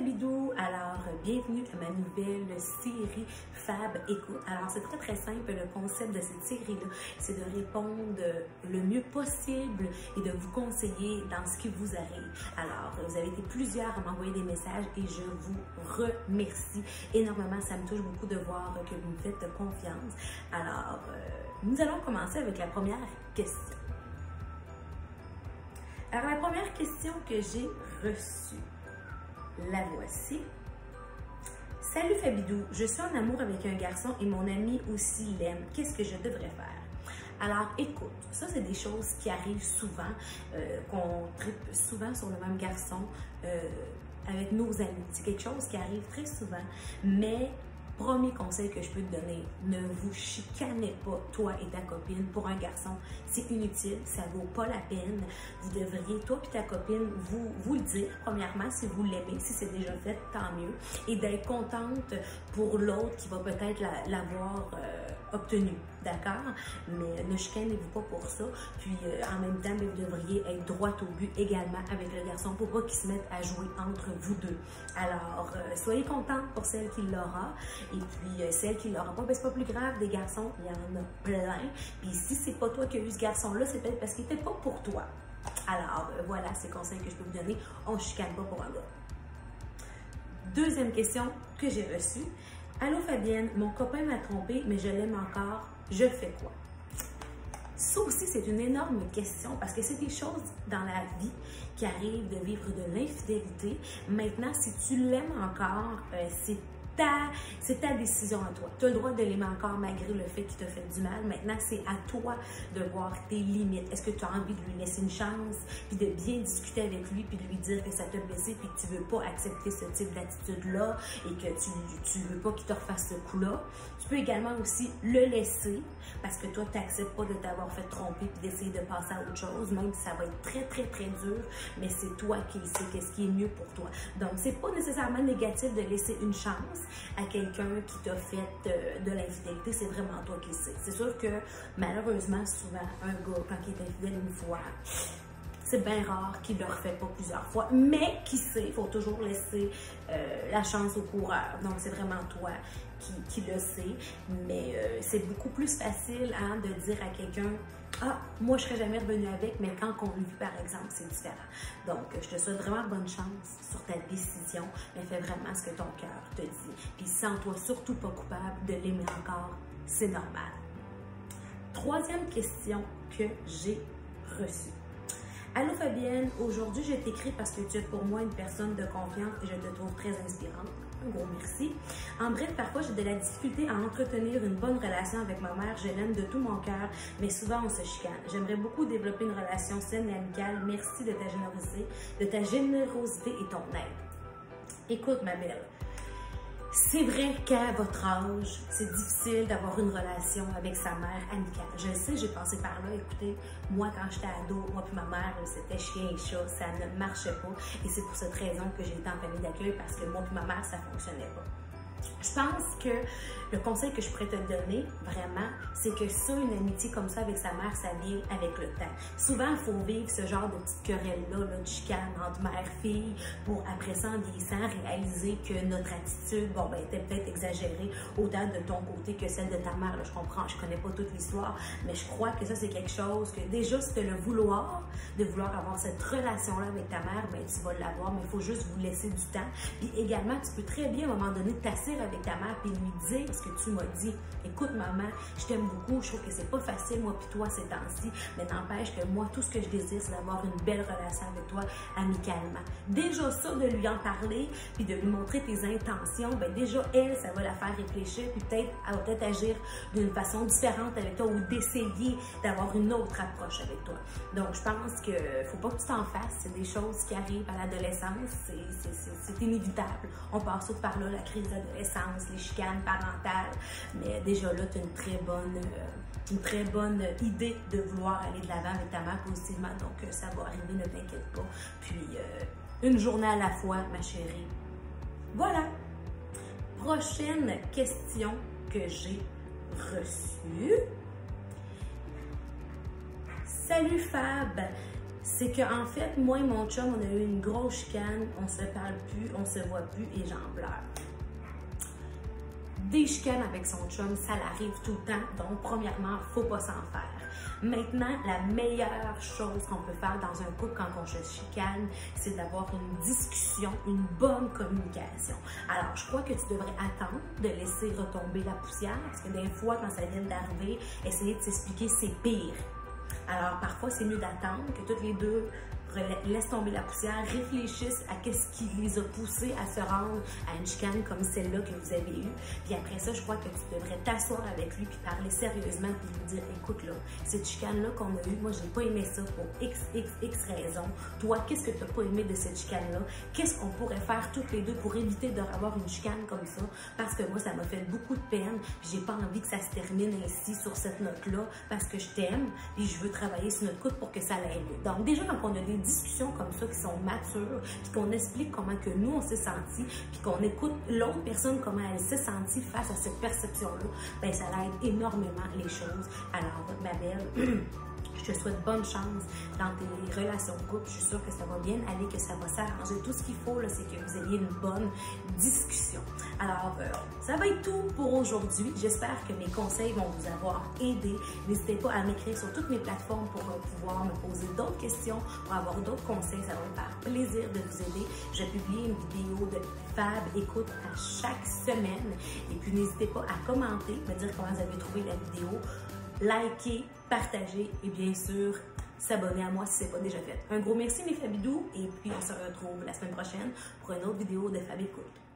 Fabidou, alors bienvenue à ma nouvelle série Fab Écoute. Alors c'est très simple, le concept de cette série-là, c'est de répondre le mieux possible et de vous conseiller dans ce qui vous arrive. Alors vous avez été plusieurs à m'envoyer des messages et je vous remercie énormément, ça me touche beaucoup de voir que vous me faites confiance. Alors nous allons commencer avec la première question. Alors la première question que j'ai reçue, la voici. Salut Fabidou, je suis en amour avec un garçon et mon ami aussi l'aime. Qu'est-ce que je devrais faire? Alors écoute, ça c'est des choses qui arrivent souvent, qu'on tripe souvent sur le même garçon avec nos amis. C'est quelque chose qui arrive très souvent, mais premier conseil que je peux te donner, ne vous chicanez pas, toi et ta copine, pour un garçon. C'est inutile, ça vaut pas la peine. Vous devriez, toi et ta copine, vous le dire, premièrement, si vous l'aimez, si c'est déjà fait, tant mieux. Et d'être contente pour l'autre qui va peut-être l'avoir obtenu, d'accord? Mais ne chicanez-vous pas pour ça. Puis en même temps, vous devriez être droit au but également avec le garçon pour pas qu'il se mette à jouer entre vous deux. Alors, soyez contente pour celle qui l'aura. Et puis, celle qui l'aura pas, ben, c'est pas plus grave, des garçons, il y en a plein. Puis si c'est pas toi qui as eu ce garçon-là, c'est peut-être parce qu'il était pas pour toi. Alors, voilà, c'est le conseil que je peux vous donner. On ne chicane pas pour un gars. Deuxième question que j'ai reçue. Allô Fabienne, mon copain m'a trompée, mais je l'aime encore. Je fais quoi? Ça aussi, c'est une énorme question parce que c'est des choses dans la vie qui arrivent de vivre de l'infidélité. Maintenant, si tu l'aimes encore, c'est ta décision à toi. Tu as le droit de l'aimer encore malgré le fait qu'il t'a fait du mal. Maintenant, c'est à toi de voir tes limites. Est-ce que tu as envie de lui laisser une chance, puis de bien discuter avec lui, puis de lui dire que ça t'a blessé, puis que tu ne veux pas accepter ce type d'attitude-là et que tu ne veux pas qu'il te refasse ce coup-là. Tu peux également aussi le laisser parce que toi, tu n'acceptes pas de t'avoir fait tromper puis d'essayer de passer à autre chose, même si ça va être très dur, mais c'est toi qui sais qu'est-ce qui est mieux pour toi. Donc, c'est pas nécessairement négatif de laisser une chance à quelqu'un qui t'a fait de l'infidélité, c'est vraiment toi qui le sais. C'est sûr que malheureusement, souvent, un gars, quand il est infidèle une fois, c'est bien rare qu'il ne le refait pas plusieurs fois, mais qui sait, il faut toujours laisser la chance au coureur. Donc, c'est vraiment toi qui le sais, mais c'est beaucoup plus facile hein, de dire à quelqu'un « Ah, moi, je ne serais jamais revenue avec », mais quand on le vit, par exemple, c'est différent. Donc, je te souhaite vraiment bonne chance sur ta décision, mais fais vraiment ce que ton cœur te dit. Puis, sens-toi surtout pas coupable de l'aimer encore, c'est normal. Troisième question que j'ai reçue. Allô Fabienne, aujourd'hui je t'écris parce que tu es pour moi une personne de confiance et je te trouve très inspirante. Un gros merci. En bref, parfois j'ai de la difficulté à entretenir une bonne relation avec ma mère. Je l'aime de tout mon cœur, mais souvent on se chicane. J'aimerais beaucoup développer une relation saine et amicale. Merci de ta générosité et ton aide. Écoute ma belle, c'est vrai qu'à votre âge, c'est difficile d'avoir une relation avec sa mère amicale. Je le sais, j'ai passé par là. Écoutez, moi, quand j'étais ado, moi puis ma mère, c'était chien et chat, ça ne marchait pas. Et c'est pour cette raison que j'ai été en famille d'accueil, parce que moi puis ma mère, ça ne fonctionnait pas. Je pense que le conseil que je pourrais te donner, vraiment, c'est que ça, une amitié comme ça avec sa mère, ça vient avec le temps. Souvent, il faut vivre ce genre de petite querelle-là, de chicane entre mère-fille, pour après ça, en vieillissant, réaliser que notre attitude, bon, ben, était peut-être exagérée, autant de ton côté que celle de ta mère. Là, je comprends, je connais pas toute l'histoire, mais je crois que ça, c'est quelque chose que déjà, si tu as le vouloir, de vouloir avoir cette relation-là avec ta mère, ben, tu vas l'avoir, mais il faut juste vous laisser du temps. Puis également, tu peux très bien, à un moment donné, t'asseoir avec ta mère et lui dire ce que tu m'as dit. Écoute maman, je t'aime beaucoup, je trouve que c'est pas facile moi puis toi ces temps-ci, mais n'empêche que moi tout ce que je désire c'est d'avoir une belle relation avec toi amicalement. Déjà ça, de lui en parler puis de lui montrer tes intentions, ben déjà elle, ça va la faire réfléchir puis peut-être elle va peut-être agir d'une façon différente avec toi ou d'essayer d'avoir une autre approche avec toi. Donc je pense que faut pas que tu t'en fasses, c'est des choses qui arrivent à l'adolescence, c'est inévitable. On passe tout par là, la crise d'adolescence, les chicanes parentales, mais déjà là, tu as une très bonne idée de vouloir aller de l'avant avec ta mère positivement, donc ça va arriver, ne t'inquiète pas. Puis, une journée à la fois, ma chérie. Voilà! Prochaine question que j'ai reçue. Salut Fab! c'est qu'en fait, moi et mon chum, on a eu une grosse chicane, on se parle plus, on se voit plus et j'en pleure. Des chicanes avec son chum, ça l'arrive tout le temps, donc premièrement, faut pas s'en faire. Maintenant, la meilleure chose qu'on peut faire dans un couple quand on se chicane, c'est d'avoir une discussion, une bonne communication. Alors, je crois que tu devrais attendre de laisser retomber la poussière, parce que des fois, quand ça vient d'arriver, essayer de s'expliquer, c'est pire. Alors, parfois, c'est mieux d'attendre que toutes les deux laissent tomber la poussière, réfléchissent à qu'est-ce qui les a poussés à se rendre à une chicane comme celle-là que vous avez eue. Puis après ça, je crois que tu devrais t'asseoir avec lui puis parler sérieusement puis lui dire, écoute là, cette chicane-là qu'on a eue, moi j'ai pas aimé ça pour x raisons. Toi, qu'est-ce que tu n'as pas aimé de cette chicane-là? Qu'est-ce qu'on pourrait faire toutes les deux pour éviter d'avoir une chicane comme ça? Parce que moi, ça m'a fait beaucoup de peine puis j'ai pas envie que ça se termine ainsi sur cette note-là parce que je t'aime et je veux travailler sur notre couple pour que ça aille mieux. Donc déjà, quand on a des discussions comme ça qui sont matures, puis qu'on explique comment que nous on s'est senti, puis qu'on écoute l'autre personne comment elle s'est sentie face à cette perception-là, ben ça aide énormément les choses. Alors, ma belle, je te souhaite bonne chance dans tes relations de couple. Je suis sûre que ça va bien aller, que ça va s'arranger. Tout ce qu'il faut, c'est que vous ayez une bonne discussion. Alors, ça va être tout pour aujourd'hui. J'espère que mes conseils vont vous avoir aidé. N'hésitez pas à m'écrire sur toutes mes plateformes pour pouvoir me poser d'autres questions, pour avoir d'autres conseils. Ça va me faire plaisir de vous aider. Je publie une vidéo de Fab Écoute à chaque semaine. Et puis, n'hésitez pas à commenter, me dire comment vous avez trouvé la vidéo. Liker, partager et bien sûr, s'abonner à moi si ce n'est pas déjà fait. Un gros merci mes Fabidous et puis on se retrouve la semaine prochaine pour une autre vidéo de Fab Écoute.